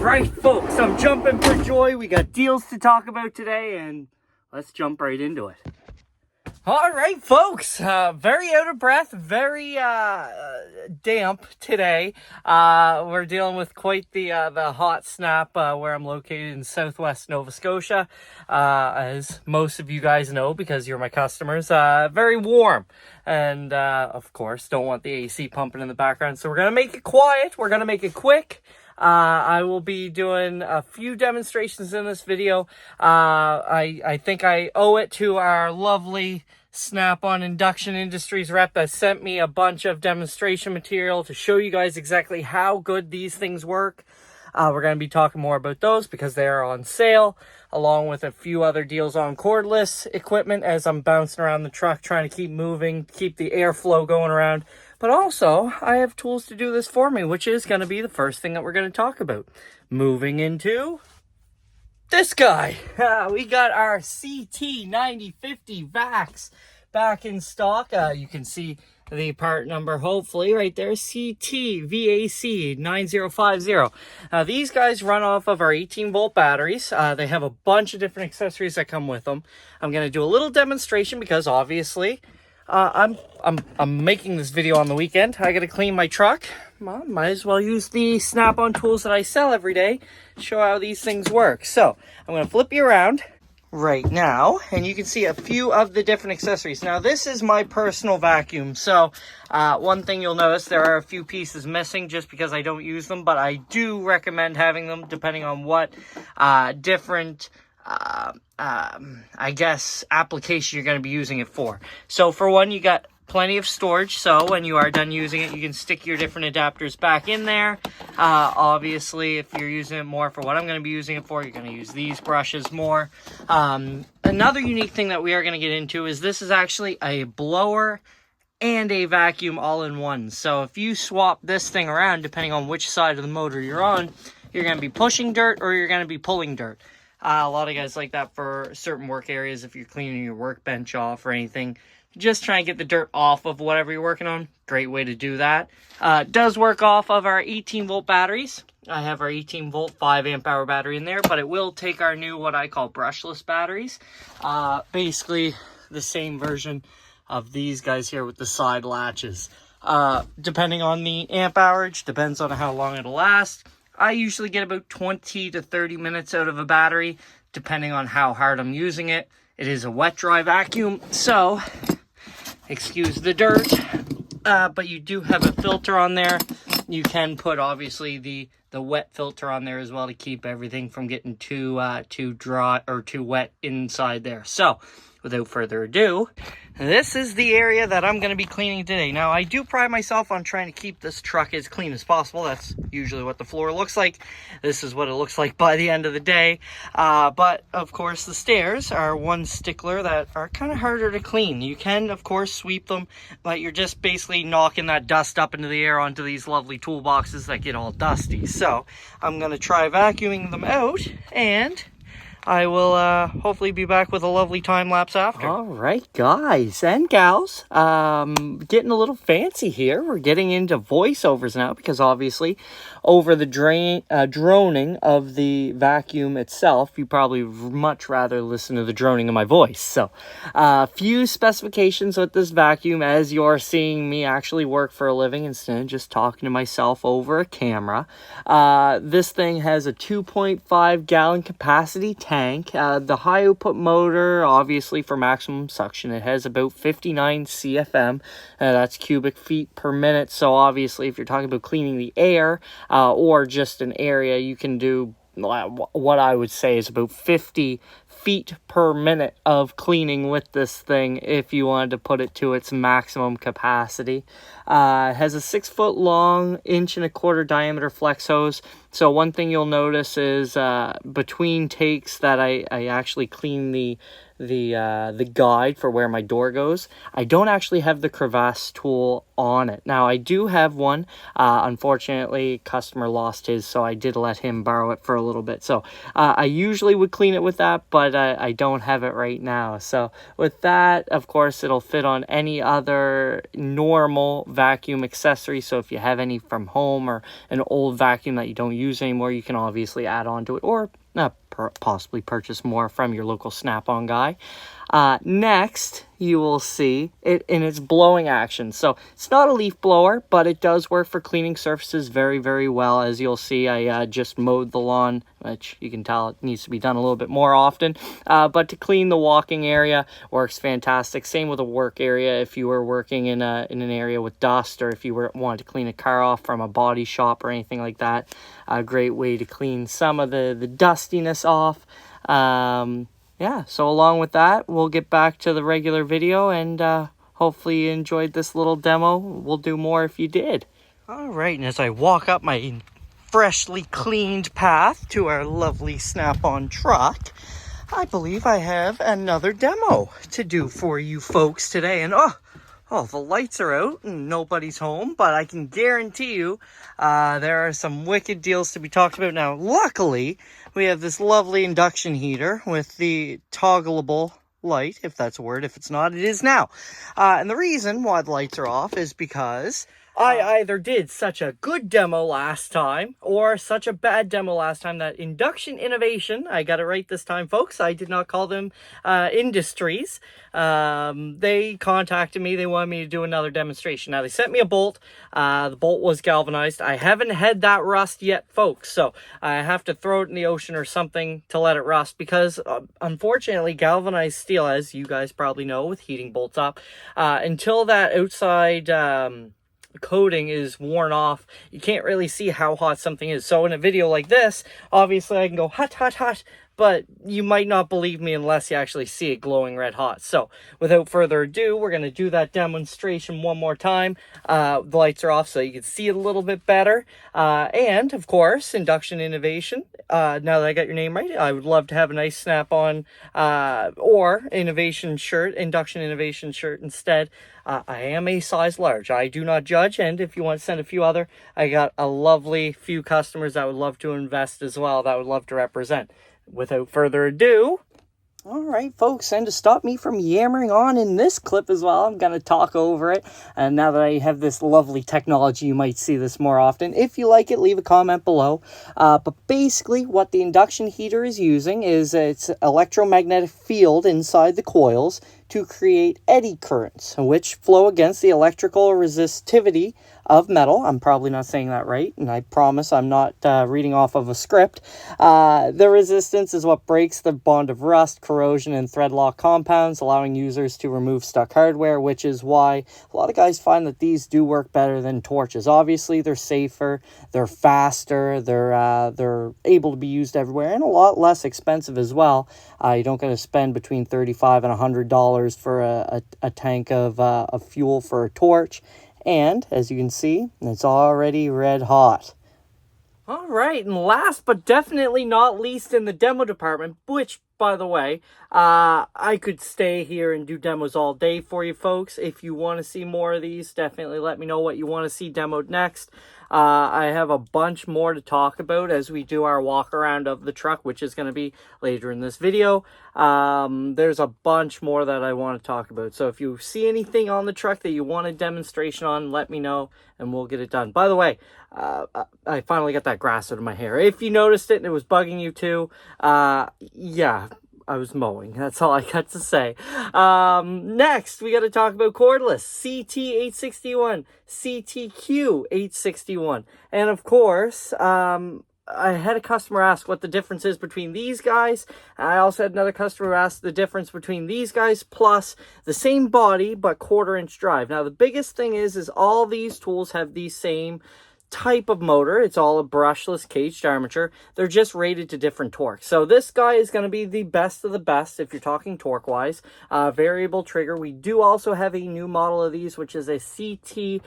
right, folks, I'm jumping for joy. We got deals to talk about today, and let's jump right into it. All right, folks, very out of breath, very damp today. We're dealing with quite the hot snap where I'm located in southwest Nova Scotia. As most of you guys know, because you're my customers, very warm. And, of course, don't want the AC pumping in the background. So we're going to make it quiet. We're going to make it quick. I will be doing a few demonstrations in this video. I think I owe it to our lovely Snap-on Induction Industries rep that sent me a bunch of demonstration material to show you guys exactly how good these things work. We're going to be talking more about those because they are on sale, along with a few other deals on cordless equipment as I'm bouncing around the truck trying to keep moving, keep the airflow going around. But also, I have tools to do this for me, which is going to be the first thing that we're going to talk about. Moving into this guy. We got our CT9050 VAX back in stock. You can see the part number, hopefully, right there, CTVAC9050. These guys run off of our 18-volt batteries. They have a bunch of different accessories that come with them. I'm going to do a little demonstration because, obviously, I'm making this video on the weekend. I got to clean my truck. Well, might as well use the Snap-on tools that I sell every day to show how these things work. So I'm going to flip you around right now, and you can see a few of the different accessories. Now, this is my personal vacuum. So one thing you'll notice, there are a few pieces missing just because I don't use them, but I do recommend having them depending on what different I guess application you're going to be using it for. So for one, you got plenty of storage, so when you are done using it, you can stick your different adapters back in there. Obviously, if you're using it more for what I'm going to be using it for, you're going to use these brushes more. Another unique thing that we are going to get into is this is actually a blower and a vacuum all in one. So if you swap this thing around, depending on which side of the motor you're on, you're going to be pushing dirt or you're going to be pulling dirt. A lot of guys like that for certain work areas if you're cleaning your workbench off or anything. Just try and get the dirt off of whatever you're working on. Great way to do that. It does work off of our 18-volt batteries. I have our 18-volt 5-amp-hour battery in there, but it will take our new, what I call brushless batteries. Basically, the same version of these guys here with the side latches. Depending on the amp hourage, depends on how long it'll last. I usually get about 20 to 30 minutes out of a battery, depending on how hard I'm using it. It is a wet-dry vacuum, so excuse the dirt, but you do have a filter on there. You can put, obviously, the wet filter on there as well to keep everything from getting too dry or too wet inside there. So, without further ado, this is the area that I'm going to be cleaning today. Now, I do pride myself on trying to keep this truck as clean as possible. That's usually what the floor looks like. This is what it looks like by the end of the day. But, of course, the stairs are one stickler that are kind of harder to clean. You can, of course, sweep them, but you're just basically knocking that dust up into the air onto these lovely toolboxes that get all dusty. So, I'm going to try vacuuming them out, and I will hopefully be back with a lovely time lapse after. All right, guys and gals, getting a little fancy here. We're getting into voiceovers now because obviously over the droning of the vacuum itself, you probably much rather listen to the droning of my voice. So a few specifications with this vacuum as you're seeing me actually work for a living instead of just talking to myself over a camera. This thing has a 2.5 gallon capacity tank. The high output motor, obviously for maximum suction, it has about 59 CFM. That's cubic feet per minute. So obviously if you're talking about cleaning the air or just an area, you can do what I would say is about 50 feet per minute of cleaning with this thing if you wanted to put it to its maximum capacity. It has a 6-foot long, 1.25-inch diameter flex hose. So one thing you'll notice is between takes that I actually clean the guide for where my door goes, I don't actually have the crevasse tool on it. Now I do have one. Unfortunately, customer lost his, so I did let him borrow it for a little bit. So I usually would clean it with that, but I don't have it right now. So with that, of course, it'll fit on any other normal vacuum accessory. So if you have any from home or an old vacuum that you don't use anymore, you can obviously add on to it, or possibly purchase more from your local Snap-on guy. Next, you will see it in its blowing action. So it's not a leaf blower, but it does work for cleaning surfaces very, very well. As you'll see, I just mowed the lawn, which you can tell it needs to be done a little bit more often. But to clean the walking area, works fantastic. Same with a work area. If you were working in an area with dust, or if you wanted to clean a car off from a body shop or anything like that, a great way to clean some of the dustiness off. Yeah, so along with that, we'll get back to the regular video, and hopefully you enjoyed this little demo. We'll do more if you did. All right, and as I walk up my freshly cleaned path to our lovely Snap-on truck, I believe I have another demo to do for you folks today. And oh, the lights are out and nobody's home, but I can guarantee you there are some wicked deals to be talked about. Now, luckily, we have this lovely induction heater with the toggleable light, if that's a word. If it's not, it is now. And the reason why the lights are off is because I either did such a good demo last time or such a bad demo last time that Induction Innovation, I got it right this time, folks. I did not call them Industries. They contacted me. They wanted me to do another demonstration. Now, they sent me a bolt. The bolt was galvanized. I haven't had that rust yet, folks. So I have to throw it in the ocean or something to let it rust because, unfortunately, galvanized steel, as you guys probably know with heating bolts up, until that outside coating is worn off, you can't really see how hot something is. So in a video like this, obviously I can go hot, hot, hot, but you might not believe me unless you actually see it glowing red hot. So without further ado, we're going to do that demonstration one more time. The lights are off so you can see it a little bit better. And of course, Induction Innovation. Now that I got your name right, I would love to have a nice Snap-on or Innovation shirt, Induction Innovation shirt instead. I am a size large. I do not judge, and if you want to send a few other, I got a lovely few customers that would love to invest as well, that would love to represent. Without further ado, all right, folks, and to stop me from yammering on in this clip as well, I'm going to talk over it. And now that I have this lovely technology, you might see this more often. If you like it, leave a comment below. But basically, what the induction heater is using is its electromagnetic field inside the coils to create eddy currents, which flow against the electrical resistivity of metal. I'm probably not saying that right, and I promise I'm not reading off of a script. The resistance is what breaks the bond of rust, corrosion, and thread lock compounds, allowing users to remove stuck hardware, which is why a lot of guys find that these do work better than torches. Obviously, they're safer, they're faster, they're able to be used everywhere, and a lot less expensive as well. You don't got to spend between $35 and $100 for a tank of fuel for a torch. And, as you can see, it's already red hot. All right, and last but definitely not least in the demo department, which, by the way, I could stay here and do demos all day for you folks. If you want to see more of these, definitely let me know what you want to see demoed next. I have a bunch more to talk about as we do our walk around of the truck, which is going to be later in this video. There's a bunch more that I want to talk about. So if you see anything on the truck that you want a demonstration on, let me know and we'll get it done. By the way, I finally got that grass out of my hair. If you noticed it and it was bugging you too, yeah, I was mowing. That's all I got to say. Next, we got to talk about Cordless, CT861, CTQ861. And of course, I had a customer ask what the difference is between these guys. I also had another customer ask the difference between these guys plus the same body, but 1/4-inch drive. Now, the biggest thing is all these tools have the same type of motor. It's all a brushless caged armature. They're just rated to different torques. So this guy is going to be the best of the best if you're talking torque wise. Variable trigger. We do also have a new model of these, which is a CT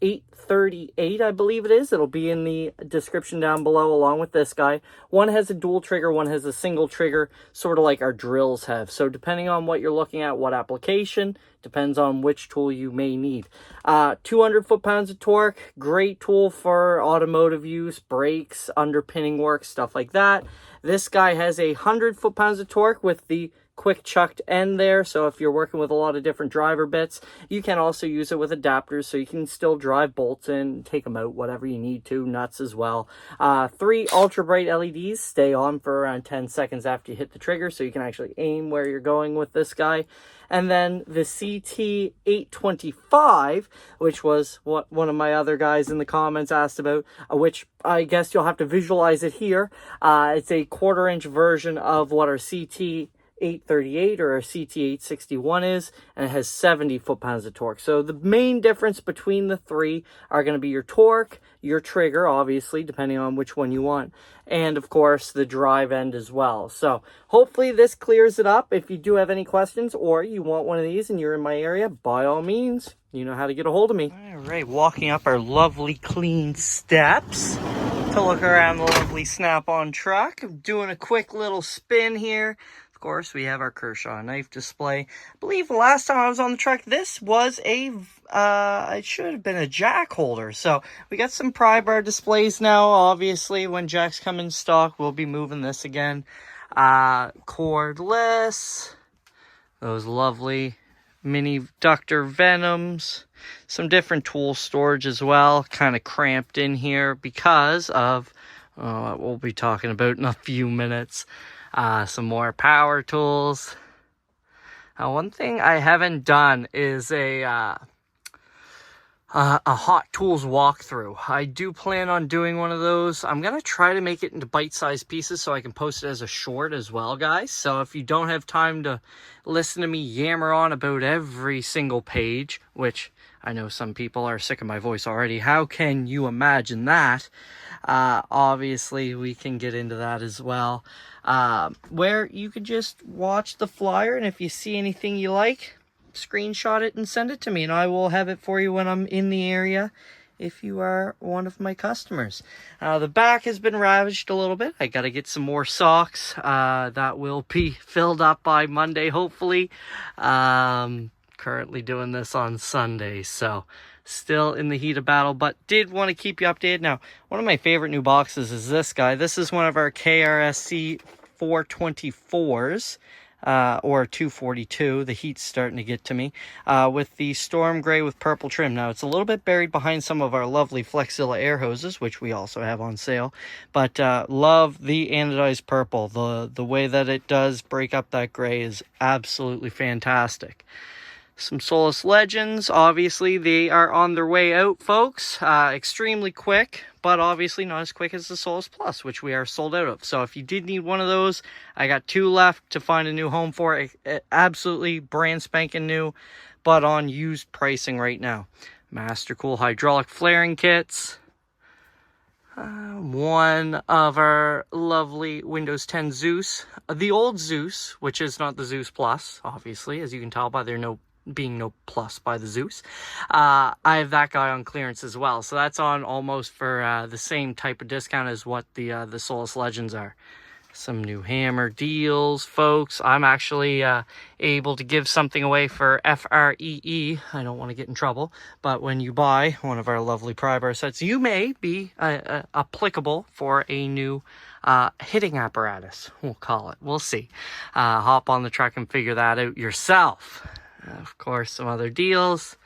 838, I believe it is. It'll be in the description down below along with this guy. One has a dual trigger, one has a single trigger, sort of like our drills have. So depending on what you're looking at, what application, depends on which tool you may need. 200 foot-pounds of torque, great tool for automotive use, brakes, underpinning work, stuff like that. This guy has 100 foot-pounds of torque with the quick chucked end there, so if you're working with a lot of different driver bits, you can also use it with adapters, so you can still drive bolts in, take them out, whatever you need to, nuts as well. 3 ultra bright LEDs stay on for around 10 seconds after you hit the trigger, so you can actually aim where you're going with this guy. And then the CT825, which was what one of my other guys in the comments asked about, which I guess you'll have to visualize it here. It's a 1/4 inch version of what our CT838 or a CT861 is, and it has 70 foot-pounds of torque. So the main difference between the three are going to be your torque, your trigger, obviously, depending on which one you want, and of course the drive end as well. So hopefully this clears it up. If you do have any questions or you want one of these and you're in my area, by all means, you know how to get a hold of me. All right, walking up our lovely clean steps to look around the lovely Snap-on truck. I'm doing a quick little spin here. Of course, we have our Kershaw knife display. I believe the last time I was on the truck, this was it should have been a jack holder. So we got some pry bar displays now. Obviously, when jacks come in stock, we'll be moving this again. Cordless, those lovely mini ductor venoms, some different tool storage as well, kind of cramped in here because of what we'll be talking about in a few minutes. Some more power tools. One thing I haven't done is a Hot Tools walkthrough. I do plan on doing one of those. I'm going to try to make it into bite-sized pieces so I can post it as a short as well, guys. So if you don't have time to listen to me yammer on about every single page, which I know some people are sick of my voice already, how can you imagine that? Obviously, we can get into that as well. Where you could just watch the flyer, and if you see anything you like, screenshot it and send it to me, and I will have it for you when I'm in the area if you are one of my customers. The back has been ravaged a little bit. I got to get some more socks. That will be filled up by Monday, hopefully. Currently doing this on Sunday, so still in the heat of battle, but did want to keep you updated. Now, one of my favorite new boxes is this guy. This is one of our KRSC 424s. Or 242, the heat's starting to get to me, with the storm gray with purple trim. Now, it's a little bit buried behind some of our lovely Flexzilla air hoses, which we also have on sale, but love the anodized purple. The way that it does break up that gray is absolutely fantastic. Some Solus Legends, obviously they are on their way out, folks. Extremely quick, but obviously not as quick as the Solus Plus, which we are sold out of. So if you did need one of those, I got 2 left to find a new home for. Absolutely brand spanking new, but on used pricing right now. Master Cool hydraulic flaring kits. One of our lovely Windows 10 Zeus. The old Zeus, which is not the Zeus Plus, obviously, as you can tell by their being no plus by the Zeus. I have that guy on clearance as well, so that's on almost for the same type of discount as what the Solus Legends are. Some new hammer deals, folks. I'm actually able to give something away for FREE. I don't want to get in trouble, but when you buy one of our lovely pry bar sets, you may be applicable for a new hitting apparatus, we'll call it. We'll see. Hop on the truck and figure that out yourself. Of course, some other deals.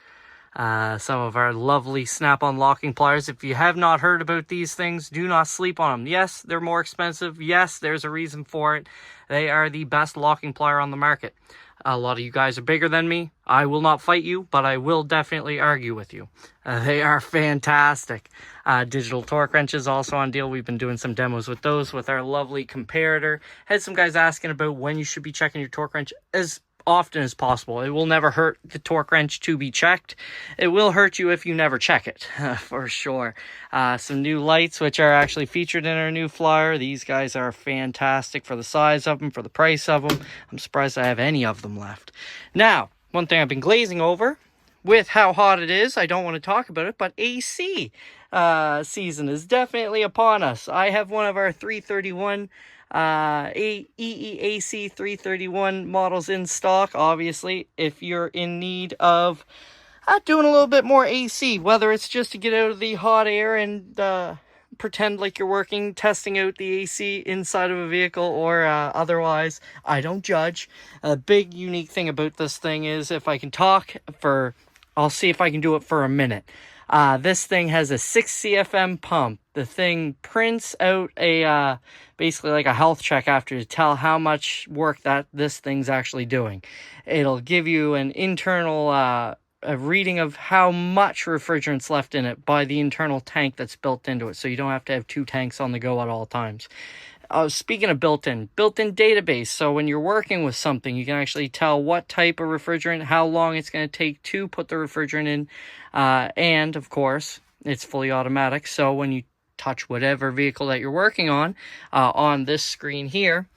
Some of our lovely Snap-on locking pliers. If you have not heard about these things, do not sleep on them. Yes, they're more expensive. Yes, there's a reason for it. They are the best locking plier on the market. A lot of you guys are bigger than me. I will not fight you, but I will definitely argue with you. They are fantastic. Digital torque wrenches also on deal. We've been doing some demos with those with our lovely comparator. Had some guys asking about when you should be checking your torque wrench. As often as possible. It will never hurt the torque wrench to be checked. It will hurt you if you never check it, for sure. Some new lights, which are actually featured in our new flyer. These guys are fantastic for the size of them, for the price of them. I'm surprised I have any of them left. Now, one thing I've been glazing over, with how hot it is, I don't want to talk about it, but AC season is definitely upon us. I have one of our 331 EEAC 331 models in stock. Obviously, if you're in need of doing a little bit more AC, whether it's just to get out of the hot air and pretend like you're working, testing out the AC inside of a vehicle, or otherwise, I don't judge. A big unique thing about this thing is, if I can talk for, I'll see if I can do it for a minute. This thing has a 6 CFM pump. The thing prints out a basically like a health check after to tell how much work that this thing's actually doing. It'll give you an internal a reading of how much refrigerant's left in it by the internal tank that's built into it, so you don't have to have 2 tanks on the go at all times. Speaking of built-in database, so when you're working with something, you can actually tell what type of refrigerant, how long it's going to take to put the refrigerant in, and of course, it's fully automatic, so when you touch whatever vehicle that you're working on this screen here,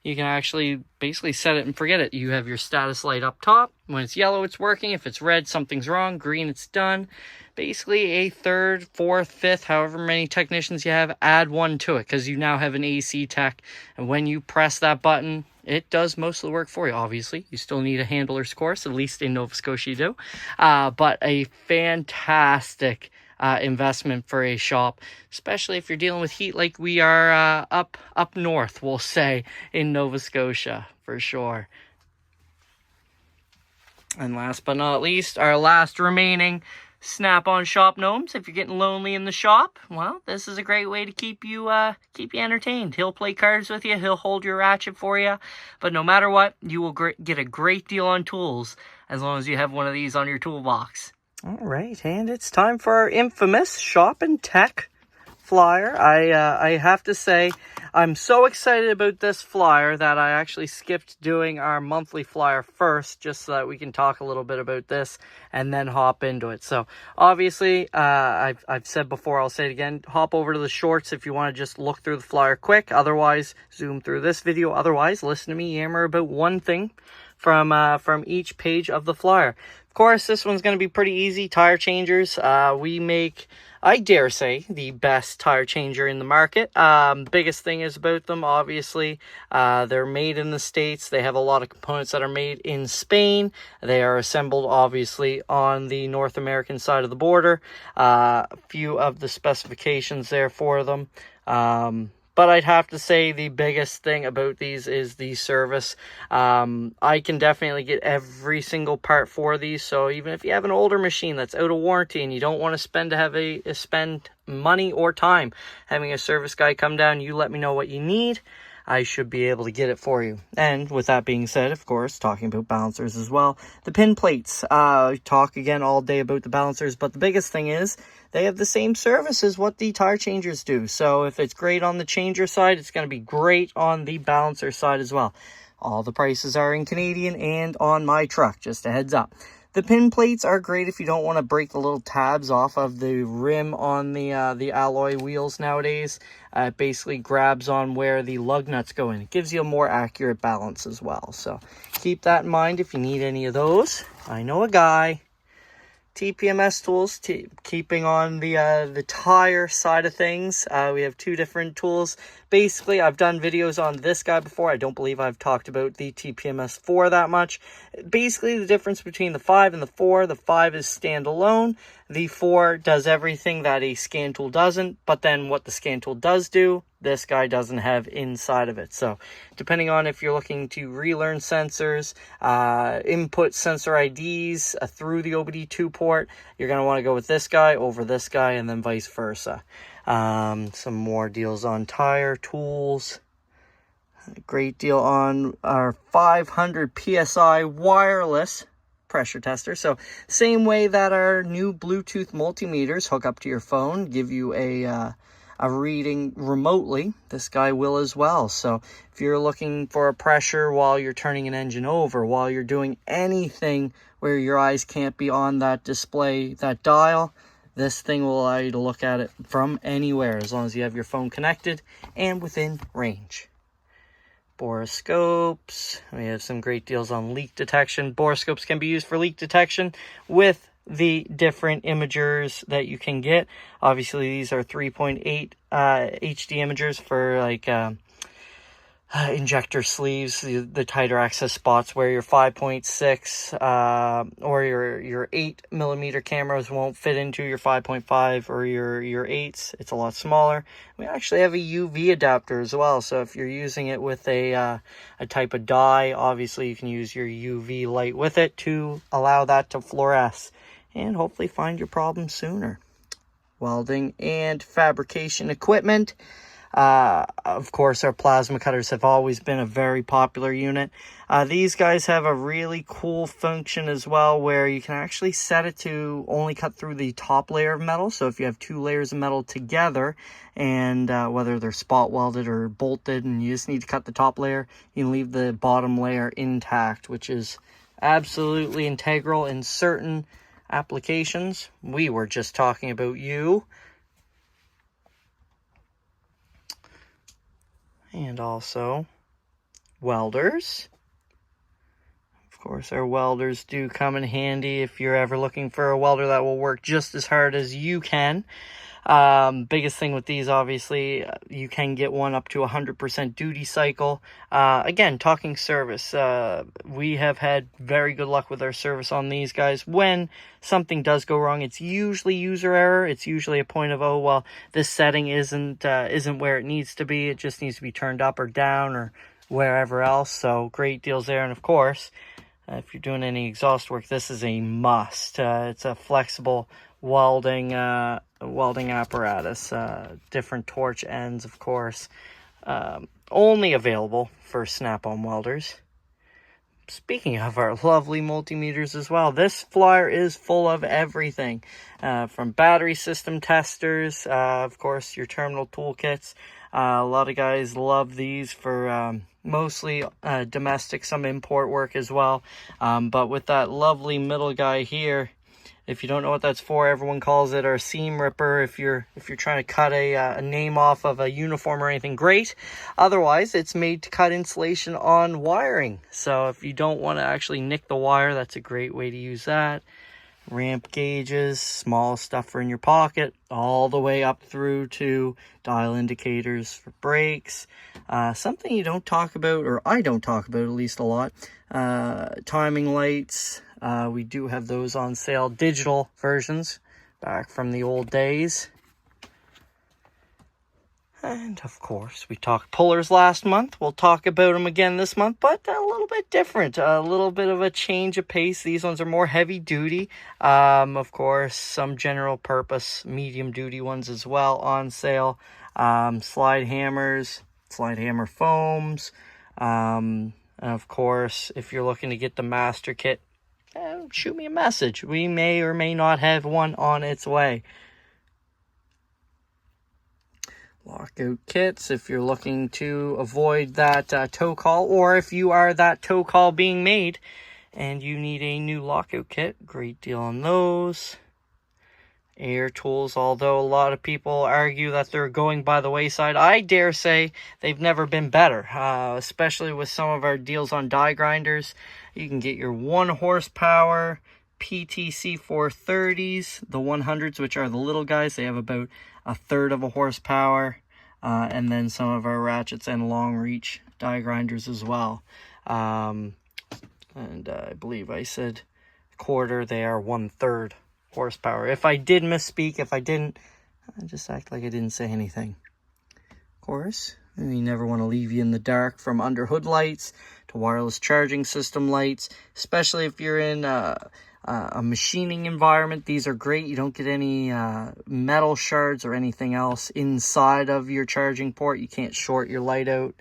you can actually basically set it and forget it. You have your status light up top. When it's yellow, it's working. If it's red, something's wrong. Green, it's done. Basically, a third, fourth, fifth, however many technicians you have, add one to it, because you now have an AC tech. And when you press that button, it does most of the work for you, obviously. You still need a handler's course, at least in Nova Scotia you do. But a fantastic investment for a shop, especially if you're dealing with heat like we are up north, we'll say, in Nova Scotia, for sure. And last but not least, our last remaining Snap-on shop gnomes. If you're getting lonely in the shop, well, this is a great way to keep you entertained. He'll play cards with you, he'll hold your ratchet for you, but no matter what, you will get a great deal on tools as long as you have one of these on your toolbox. All right, and it's time for our infamous Shop and Tech flyer. I have to say, I'm so excited about this flyer that I actually skipped doing our monthly flyer first, just so that we can talk a little bit about this and then hop into it. So obviously, I've said before, I'll say it again, hop over to the shorts if you want to just look through the flyer quick. Otherwise, zoom through this video. Otherwise, listen to me yammer about one thing from each page of the flyer. Of course, this one's going to be pretty easy. Tire changers. We make, I dare say, the best tire changer in the market. Biggest thing is about them, obviously, they're made in the States. They have a lot of components that are made in Spain. They are assembled, obviously, on the North American side of the border. A few of the specifications there for them. But I'd have to say the biggest thing about these is the service. I can definitely get every single part for these. So even if you have an older machine that's out of warranty and you don't want to spend money or time having a service guy come down, you let me know what you need. I should be able to get it for you. And with that being said, of course, talking about balancers as well, the pin plates. Talk again all day about the balancers, but the biggest thing is they have the same service as what the tire changers do. So if it's great on the changer side, it's going to be great on the balancer side as well. All the prices are in Canadian and on my truck, just a heads up. The pin plates are great if you don't want to break the little tabs off of the rim on the alloy wheels nowadays. It basically grabs on where the lug nuts go in. It gives you a more accurate balance as well. So keep that in mind if you need any of those. I know a guy. TPMS tools, keeping on the tire side of things. We have 2 different tools. Basically, I've done videos on this guy before. I don't believe I've talked about the TPMS 4 that much. Basically, the difference between the 5 and the 4, the 5 is standalone. The 4 does everything that a scan tool doesn't, but then what the scan tool does do, this guy doesn't have inside of it. So depending on if you're looking to relearn sensors, input sensor IDs through the OBD2 port, you're going to want to go with this guy over this guy, and then vice versa. Some more deals on tire tools. A great deal on our 500 PSI wireless pressure tester. So same way that our new Bluetooth multimeters hook up to your phone, give you a reading remotely, this guy will as well. So if you're looking for a pressure while you're turning an engine over, while you're doing anything where your eyes can't be on that display, that dial, this thing will allow you to look at it from anywhere as long as you have your phone connected and within range. Borescopes. We have some great deals on leak detection. Borescopes can be used for leak detection with the different imagers that you can get. Obviously, these are 3.8 HD imagers for like injector sleeves, the tighter access spots, where your 5.6 or your 8mm cameras won't fit into your 5.5 or your 8s. It's a lot smaller. We actually have a UV adapter as well, so if you're using it with a type of dye, obviously you can use your UV light with it to allow that to fluoresce and hopefully find your problem sooner. Welding and fabrication equipment. Of course, our plasma cutters have always been a very popular unit. These guys have a really cool function as well, where you can actually set it to only cut through the top layer of metal. So if you have 2 layers of metal together, and whether they're spot welded or bolted, and you just need to cut the top layer, you can leave the bottom layer intact, which is absolutely integral in certain applications. We were just talking about you. And also welders. Of course, our welders do come in handy if you're ever looking for a welder that will work just as hard as you can. Biggest thing with these, obviously, you can get one up to 100% duty cycle. Again, talking service, we have had very good luck with our service on these guys. When something does go wrong, it's usually user error. It's usually a point of, oh, well, this setting isn't where it needs to be. It just needs to be turned up or down or wherever else. So great deals there. And of course, if you're doing any exhaust work, this is a must. It's a flexible welding apparatus, different torch ends, of course, only available for snap-on welders. Speaking of our lovely multimeters as well, this flyer is full of everything, from battery system testers, of course, your terminal toolkits. A lot of guys love these for mostly domestic, some import work as well. But with that lovely middle guy here, if you don't know what that's for, everyone calls it our seam ripper. If you're trying to cut a name off of a uniform or anything, great. Otherwise, it's made to cut insulation on wiring. So if you don't want to actually nick the wire, that's a great way to use that. Ramp gauges, small stuff for in your pocket, all the way up through to dial indicators for brakes. Something you don't talk about, or I don't talk about at least a lot, timing lights. We do have those on sale, digital versions, back from the old days. And of course, we talked pullers last month. We'll talk about them again this month, but a little bit different, a little bit of a change of pace. These ones are more heavy duty. Of course, some general purpose medium duty ones as well on sale. Slide hammers, slide hammer foams. And of course, if you're looking to get the master kit, shoot me a message. We may or may not have one on its way. Lockout kits, if you're looking to avoid that tow call, or if you are that tow call being made and you need a new lockout kit, great deal on those. Air tools, although a lot of people argue that they're going by the wayside, I dare say they've never been better, especially with some of our deals on die grinders. You can get your 1 horsepower PTC 430s, the 100s, which are the little guys. They have about 1/3 of a horsepower, and then some of our ratchets and long reach die grinders as well. And I believe I said quarter, they are 1/3 horsepower. If I did misspeak, if I didn't, I just act like I didn't say anything. Of course, we never want to leave you in the dark, from under hood lights to wireless charging system lights, especially if you're in a machining environment. These are great. You don't get any metal shards or anything else inside of your charging port. You can't short your light out.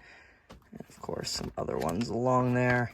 And of course, some other ones along there.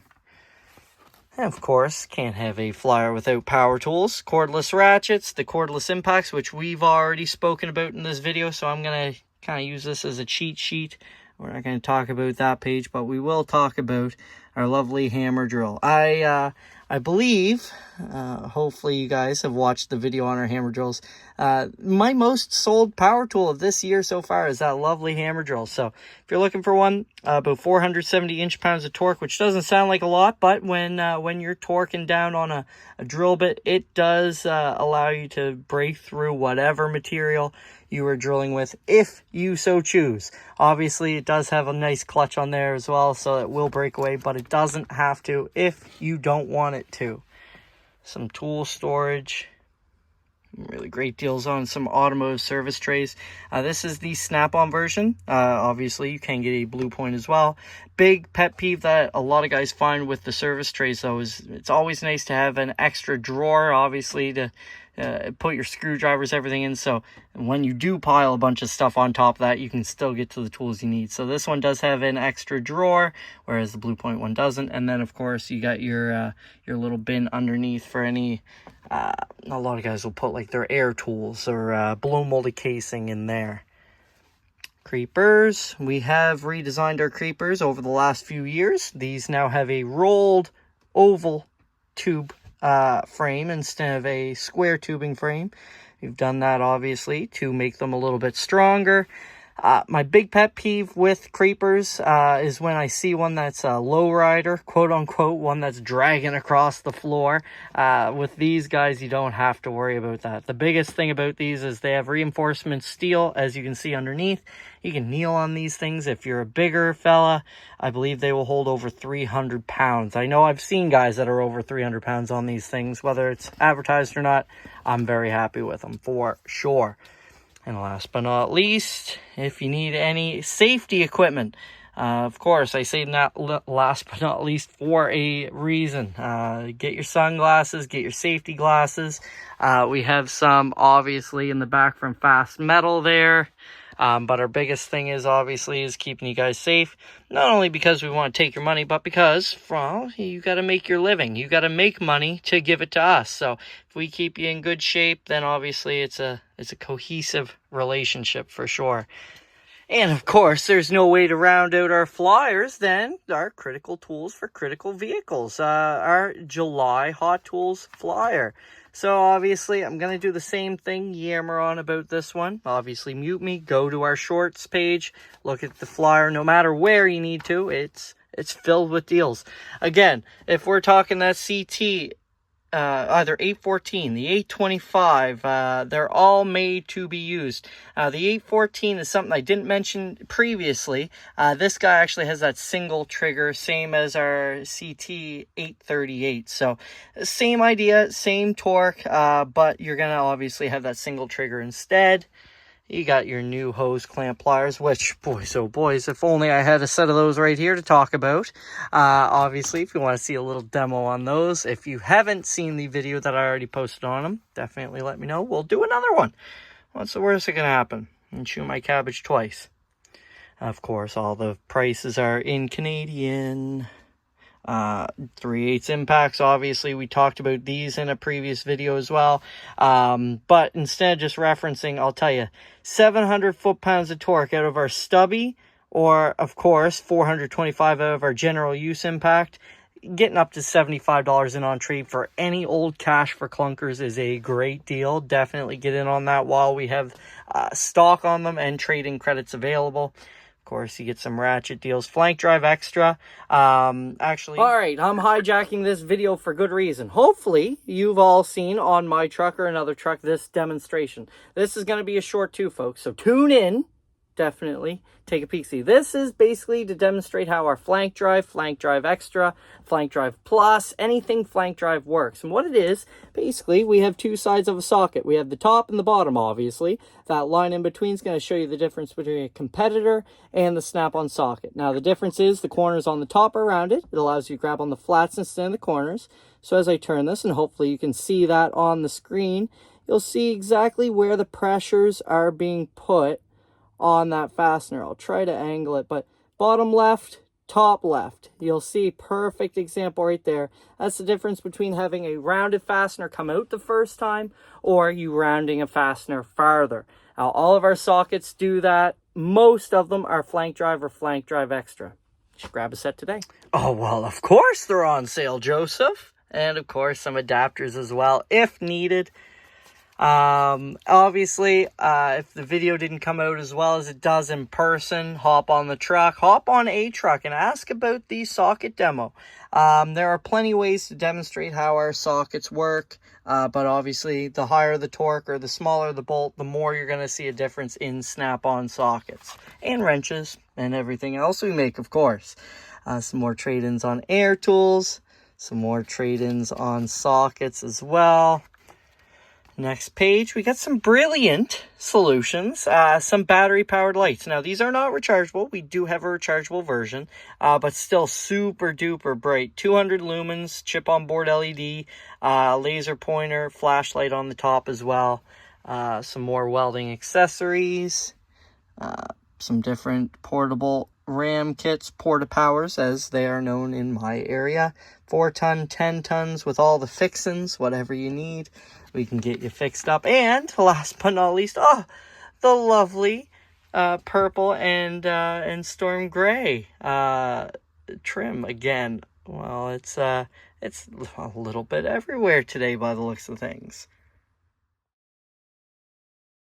And of course, can't have a flyer without power tools. Cordless ratchets, the cordless impacts, which we've already spoken about in this video, so I'm going to kind of use this as a cheat sheet. We're not going to talk about that page, but we will talk about our lovely hammer drill. I believe, hopefully you guys have watched the video on our hammer drills. My most sold power tool of this year so far is that lovely hammer drill. So if you're looking for one, about 470 inch-pounds of torque, which doesn't sound like a lot, but when you're torquing down on a drill bit, it does allow you to break through whatever material you are drilling with, if you so choose. Obviously, it does have a nice clutch on there as well, so it will break away, but it doesn't have to if you don't want it to. Some tool storage. Really great deals on some automotive service trays. This is the snap-on version. Obviously, you can get a Blue Point as well. Big pet peeve that a lot of guys find with the service trays, though, is it's always nice to have an extra drawer, obviously, to put your screwdrivers, everything in. So when you do pile a bunch of stuff on top of that, you can still get to the tools you need. So this one does have an extra drawer, whereas the Blue Point one doesn't. And then, of course, you got your little bin underneath for any... a lot of guys will put like their air tools or blow molded casing in there. Creepers. We have redesigned our creepers over the last few years. These now have a rolled oval tube frame instead of a square tubing frame. We've done that obviously to make them a little bit stronger. My big pet peeve with creepers is when I see one that's a lowrider, quote unquote, one that's dragging across the floor. With these guys, you don't have to worry about that. The biggest thing about these is they have reinforcement steel, as you can see underneath. You can kneel on these things. If you're a bigger fella, I believe they will hold over 300 pounds. I know I've seen guys that are over 300 pounds on these things. Whether it's advertised or not, I'm very happy with them for sure. And last but not least, if you need any safety equipment, of course, I say not last but not least for a reason. Get your sunglasses, get your safety glasses. We have some obviously in the back from Fast Metal there. But our biggest thing is obviously is keeping you guys safe. Not only because we want to take your money, but because, well, you got to make your living. You got to make money to give it to us. So if we keep you in good shape, then obviously it's a cohesive relationship for sure. And of course, there's no way to round out our flyers than our critical tools for critical vehicles. Our July Hot Tools flyer. So obviously, I'm going to do the same thing, yammer on about this one. Obviously, mute me, go to our shorts page, look at the flyer, no matter where you need to. It's filled with deals. Again, if we're talking that CT, either 814, the 825, they're all made to be used. The 814 is something I didn't mention previously. This guy actually has that single trigger, same as our CT 838. So same idea, same torque, but you're going to obviously have that single trigger instead. You got your new hose clamp pliers, which, boys, oh boys, if only I had a set of those right here to talk about. Obviously, if you want to see a little demo on those, if you haven't seen the video that I already posted on them, definitely let me know. We'll do another one. What's the worst that can happen? And chew my cabbage twice. Of course, all the prices are in Canadian. 3/8 impacts, obviously we talked about these in a previous video as well, but instead of just referencing, I'll tell you, 700 foot-pounds of torque out of our stubby, or of course 425 out of our general use impact. Getting up to $75 in on trade for any old cash for clunkers is a great deal. Definitely get in on that while we have stock on them and trading credits available. Of course, you get some ratchet deals. Flank drive extra. Actually, all right, I'm hijacking this video for good reason. Hopefully, you've all seen on my truck or another truck this demonstration. This is going to be a short too, folks, so tune in. Definitely take a peek. See, this is basically to demonstrate how our flank drive extra, flank drive plus, anything flank drive works. And what it is, basically, we have two sides of a socket. We have the top and the bottom, obviously. That line in between is going to show you the difference between a competitor and the snap-on socket. Now, the difference is the corners on the top are rounded. It allows you to grab on the flats instead of the corners. So as I turn this, and hopefully you can see that on the screen, you'll see exactly where the pressures are being put on that fastener. I'll try to angle it, but bottom left, top left. You'll see perfect example right there. That's the difference between having a rounded fastener come out the first time or you rounding a fastener farther. Now, all of our sockets do that. Most of them are flank drive or flank drive extra. You should grab a set today. Oh, well, of course they're on sale, Joseph. And of course, some adapters as well, if needed. Obviously, if the video didn't come out as well as it does in person, hop on a truck and ask about the socket demo. There are plenty of ways to demonstrate how our sockets work, but obviously the higher the torque or the smaller the bolt, the more you're going to see a difference in snap-on sockets and wrenches and everything else we make, of course. Some more trade-ins on air tools, some more trade-ins on sockets as well. Next page, we got some brilliant solutions, some battery-powered lights. Now, these are not rechargeable. We do have a rechargeable version, but still super duper bright. 200 lumens, chip-on-board LED, laser pointer, flashlight on the top as well. Some more welding accessories, some different portable RAM kits, porta-powers, as they are known in my area. 4-ton, 10 tons with all the fixins, whatever you need. We can get you fixed up. And last but not least, the lovely purple and storm gray trim again. Well, it's a little bit everywhere today by the looks of things.